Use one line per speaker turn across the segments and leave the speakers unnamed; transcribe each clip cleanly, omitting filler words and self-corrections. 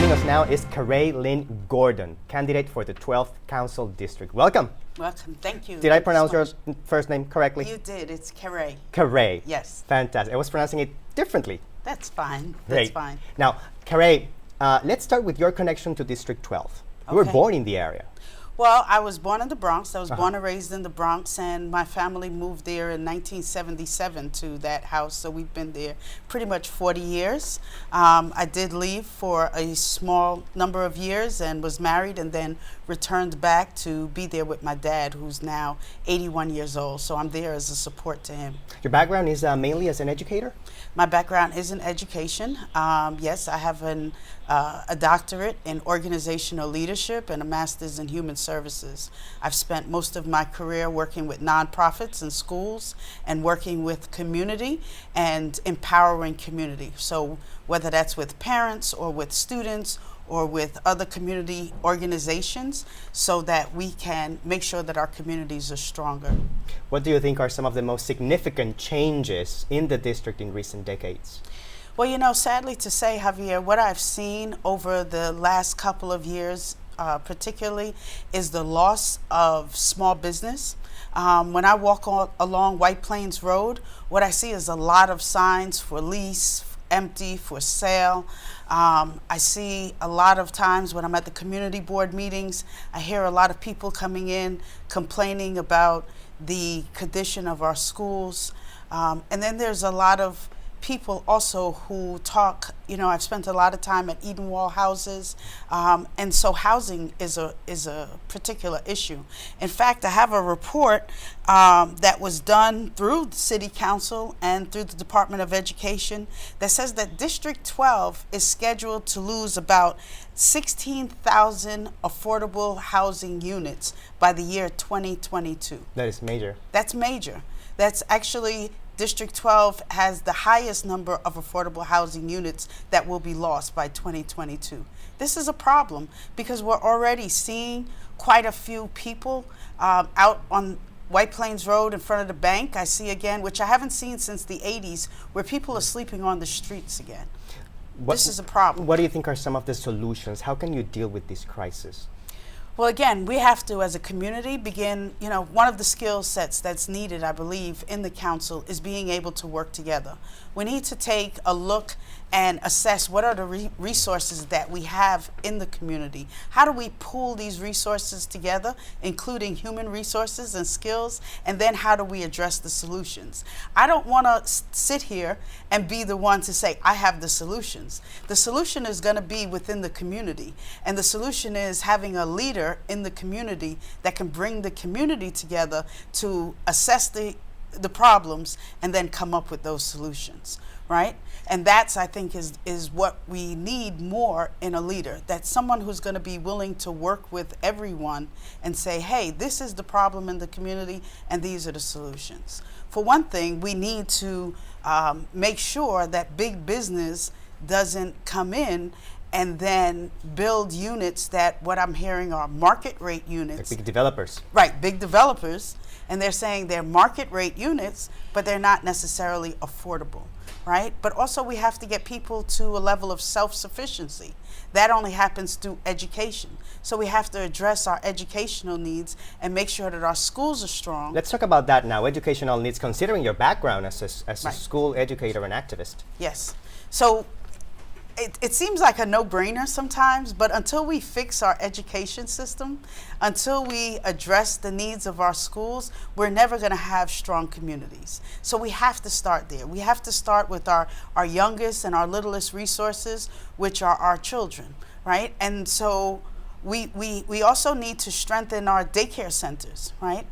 Joining us now is Karree-Lyn Gordon, candidate for the 12th Council District. Welcome.
Welcome. Thank you.
Did I pronounce your first name correctly?
You did. It's Karree.
Karree.
Yes.
Fantastic. I was pronouncing it differently.
That's fine.
Great.
That's fine.
Now, Karree, let's start with your connection to District 12. You were born in the area.
Well, I was born in the Bronx. I was born and raised in the Bronx, and my family moved there in 1977 to that house, so we've been there pretty much 40 years. I did leave for a small number of years and was married and then returned back to be there with my dad, who's now 81 years old, so I'm there as a support to him.
Your background is mainly as an educator?
My background is in education. Yes, I have a doctorate in organizational leadership and a master's in human services. I've spent most of my career working with nonprofits and schools and working with community and empowering community. So whether that's with parents or with students or with other community organizations, so that we can make sure that our communities are stronger.
What do you think are some of the most significant changes in the district in recent decades?
Well, you know, sadly to say, Javier, what I've seen over the last couple of years particularly is the loss of small business. When I walk along White Plains Road, what I see is a lot of signs for lease, empty, for sale. I see a lot of times when I'm at the community board meetings, I hear a lot of people coming in complaining about the condition of our schools. And then there's a lot of people also who talk, you know, I've spent a lot of time at Edenwall houses, and so housing is a particular issue. In fact, I have a report that was done through the City Council and through the Department of Education that says that District 12 is scheduled to lose about 16,000 affordable housing units by the year 2022.
That is major.
That's major. That's actually District 12 has the highest number of affordable housing units that will be lost by 2022. This is a problem because we're already seeing quite a few people out on White Plains Road in front of the bank. I see again, which I haven't seen since the 80s, where people are sleeping on the streets again. This is a problem.
What do you think are some of the solutions? How can you deal with this crisis?
Well, again, we have to, as a community, begin, you know, one of the skill sets that's needed, I believe, in the council is being able to work together. We need to take a look and assess what are the resources that we have in the community. How do we pool these resources together, including human resources and skills, and then how do we address the solutions? I don't want to sit here and be the one to say, I have the solutions. The solution is going to be within the community, and the solution is having a leader in the community that can bring the community together to assess the problems and then come up with those solutions, right? And that's, I think, is what we need more in a leader. That's someone who's going to be willing to work with everyone and say, hey, this is the problem in the community and these are the solutions. For one thing, we need to make sure that big business doesn't come in and then build units that what I'm hearing are market rate units.
Like big developers.
Right, big developers. And they're saying they're market rate units, but they're not necessarily affordable, right? But also we have to get people to a level of self-sufficiency. That only happens through education. So we have to address our educational needs and make sure that our schools are strong.
Let's talk about that now, educational needs, considering your background as a
Right.
school educator and activist.
Yes. So it seems like a no-brainer sometimes, but until we fix our education system, until we address the needs of our schools, we're never going to have strong communities. So we have to start there. We have to start with our youngest and our littlest resources, which are our children, right? And so we also need to strengthen our daycare centers, right?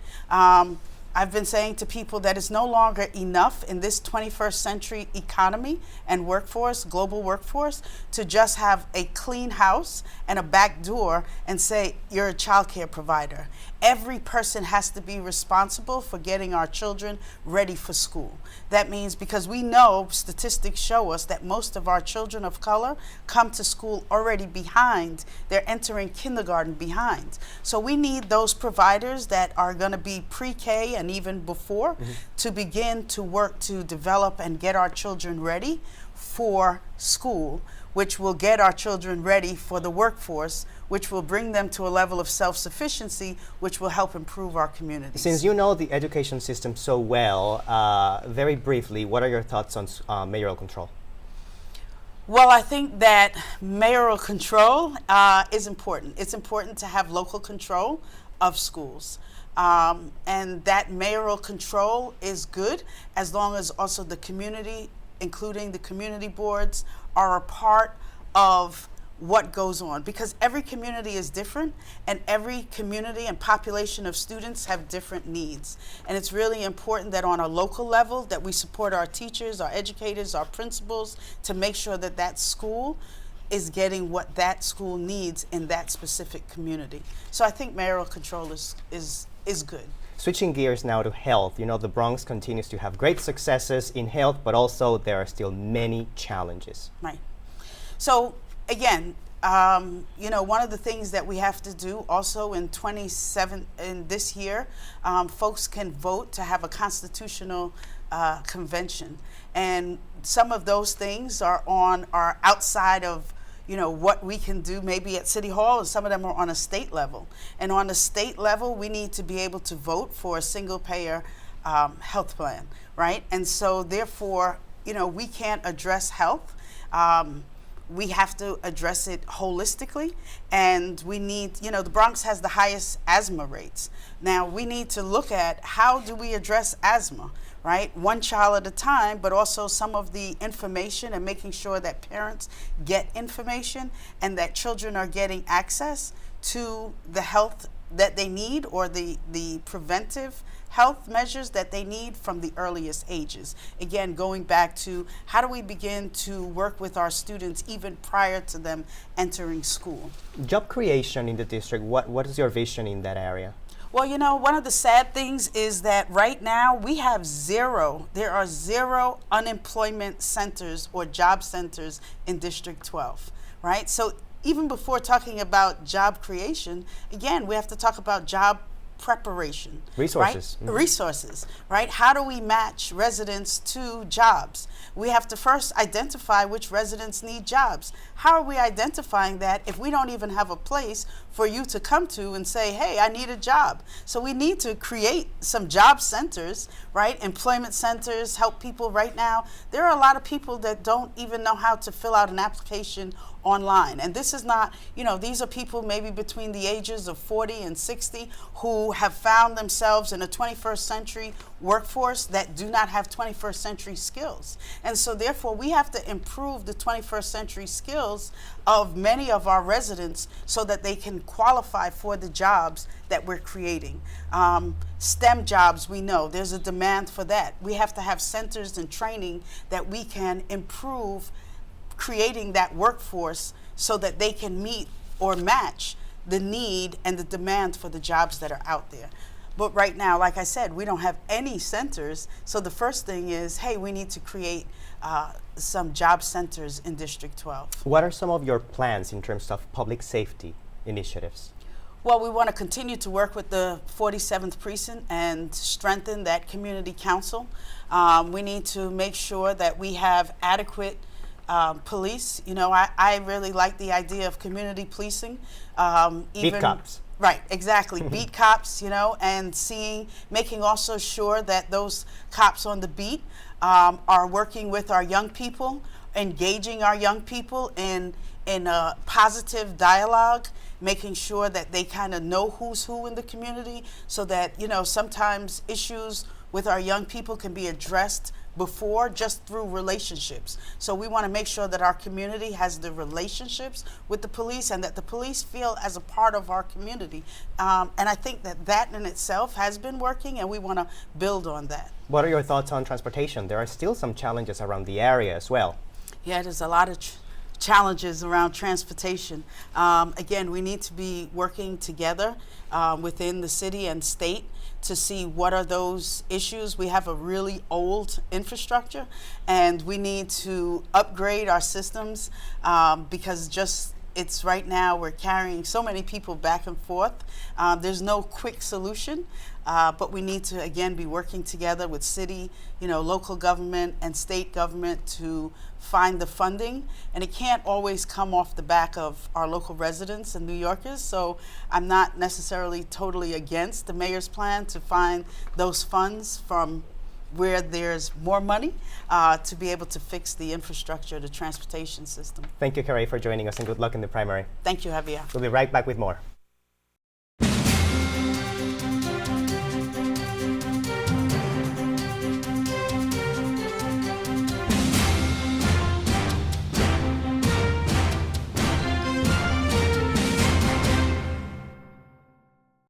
I've been saying to people that it's no longer enough in this 21st century economy and workforce, global workforce, to just have a clean house and a back door and say you're a child care provider. Every person has to be responsible for getting our children ready for school. That means, because we know statistics show us that most of our children of color come to school already behind. They're entering kindergarten behind. So we need those providers that are going to be pre-K and and even before, to begin to work to develop and get our children ready for school, which will get our children ready for the workforce, which will bring them to a level of self-sufficiency, which will help improve our communities.
Since you know the education system so well, very briefly, what are your thoughts on mayoral control?
Well, I think that mayoral control is important. It's important to have local control of schools. And that mayoral control is good as long as also the community, including the community boards, are a part of what goes on, because every community is different and every community and population of students have different needs. And it's really important that on a local level that we support our teachers, our educators, our principals to make sure that that school is getting what that school needs in that specific community. So I think mayoral control is good.
Switching gears now to health, you know, the Bronx continues to have great successes in health, but also there are still many challenges.
Right. So again, you know, one of the things that we have to do also in this year, folks can vote to have a constitutional convention, and some of those things are outside of, you know, what we can do maybe at City Hall, and some of them are on a state level. And on the state level, we need to be able to vote for a single payer health plan, right? And so therefore, you know, we can't address health. We have to address it holistically, and we need, you know, the Bronx has the highest asthma rates. Now we need to look at how do we address asthma, right? One child at a time, but also some of the information and making sure that parents get information and that children are getting access to the health that they need, or the preventive health measures that they need from the earliest ages. Again, going back to how do we begin to work with our students even prior to them entering school.
Job creation in the district, what is your vision in that area?
Well, you know, one of the sad things is that right now we have there are zero unemployment centers or job centers in District 12, right? So even before talking about job creation, again, we have to talk about job preparation.
Resources.
Right? Resources, right? How do we match residents to jobs? We have to first identify which residents need jobs. How are we identifying that if we don't even have a place for you to come to and say, hey, I need a job? So we need to create some job centers, right? Employment centers, help people right now. There are a lot of people that don't even know how to fill out an application online. And this is not, you know, these are people maybe between the ages of 40 and 60 who have found themselves in a 21st century workforce that do not have 21st century skills. And so therefore we have to improve the 21st century skills of many of our residents so that they can qualify for the jobs that we're creating. STEM jobs, we know there's a demand for that. We have to have centers and training that we can improve creating that workforce so that they can meet or match the need and the demand for the jobs that are out there. But right now, like I said, we don't have any centers. So the first thing is, hey, we need to create some job centers in District 12.
What are some of your plans in terms of public safety initiatives?
Well, we want to continue to work with the 47th Precinct and strengthen that community council. We need to make sure that we have adequate police. You know, I really like the idea of community policing.
Beat cops.
Right, exactly. Beat cops, you know, and making also sure that those cops on the beat are working with our young people, engaging our young people in a positive dialogue, making sure that they kind of know who's who in the community, so that, you know, sometimes issues with our young people can be addressed before just through relationships. So we want to make sure that our community has the relationships with the police and that the police feel as a part of our community. And I think that in itself has been working, and we want to build on that.
What are your thoughts on transportation? There are still some challenges around the area as well.
Yeah, there's a lot of challenges around transportation. Again, we need to be working together within the city and state to see what are those issues. We have a really old infrastructure, and we need to upgrade our systems because just it's right now we're carrying so many people back and forth. There's no quick solution, but we need to again be working together with city, local government and state government to find the funding. And it can't always come off the back of our local residents and New Yorkers. So I'm not necessarily totally against the mayor's plan to find those funds from where there's more money to be able to fix the infrastructure, the transportation system.
Thank you, Karree, for joining us, and good luck in the primary.
Thank you, Javier.
We'll be right back with more.